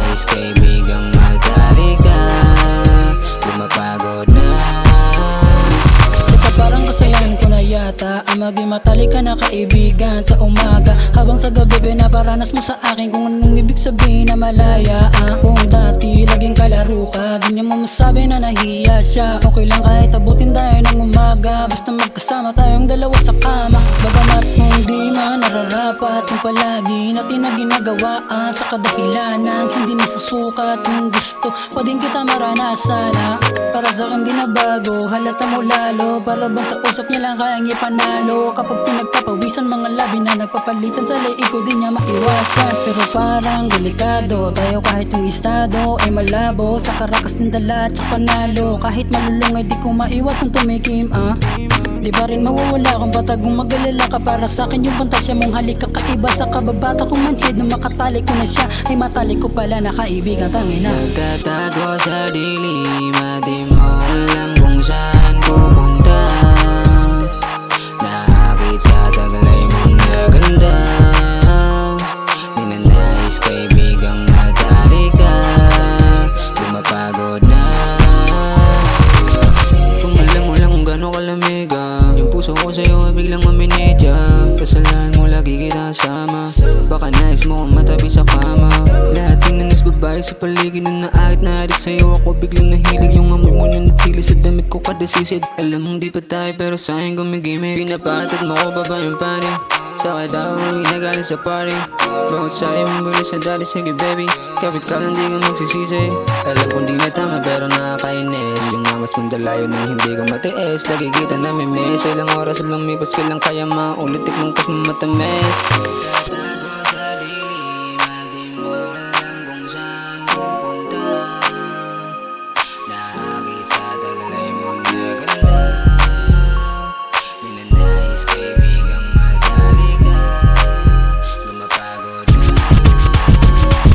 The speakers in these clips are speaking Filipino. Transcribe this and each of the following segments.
Ninanais kaibigang madali ka, lumapagod na. Teka, parang kasalanan ko na yata ang maging matalik ka na kaibigan sa umaga, habang sa gabi pinaparanas mo sa akin kung anong ibig sabihin na malaya. Kung dati laging kalaro ka, di niya mo masabi na nahiya siya. Okay lang kahit abutin tayo ng umaga, basta magkasama tayong dalawa sa kama. Bagamat kung di man nararapat yung palagi natin na ginagawa, sa kadahilanan hindi nasusukat yung gusto, pwedeng kita maranasan. Para sa akin di na bago, halata mo lalo, para bang sa usok niya lang kayang ipanalo. Kapag pinagpapawisan mga labi na nagpapalitan sa leeg ko, di niya maiwasan. Pero parang delikado tayo kahit yung estado ay malabo, sa karakas ng dala at sa panalo. Kahit malulungay di ko maiwas ang tumikim. Di ba rin mawawala kung batagong mag-alala ka. Para sa akin yung pantasya mong halik kakaiba sa kababata kong manhid. Nung makatali ko na siya ay matali ko pala na kaibigan, tangina. Nagtatago sa dilim at di mo alam kung saan pupunta. Nakakit sa taglay mong naganda. Ninanais kaibigang matali ka, lumapagod na. Kung alam mo lang kung gano'ng kalamig yung puso ko sa'yo ay biglang maminedya. Kasalanan mo lagi kita sama, baka nais mo kong matabi sa kama. Lahat tinanis babae sa paligid na naakit na adik sa'yo. Ako biglang nahilig yung amoy mo na natili sa damit ko kada sisid. Alam mong di pa tayo pero sa'kin gumigimik. Pinapatat mo ko baba yung pani, saka daw kami nagaling sa party. Bawat sa'yo mong bulis na dali, sige baby, kapit ka lang di ka magsisisi. Alam kong di na tama pero nakakainis. Yung amas mong dalayo nang hindi ko matiis. Lagi kita namimiss, ilang oras lang mipas, kailang kaya maulit ikmang kas mo matamis.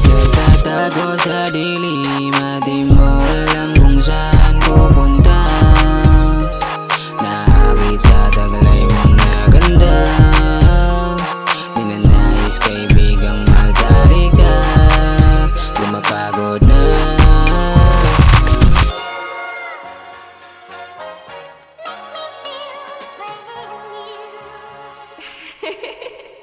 Nagtatago sa dilim at di mo alam kung saan pupunta. Nakakit sa taglay mong naganda. Ninanais kaibigang madali ka, lumapagod na. Hehehe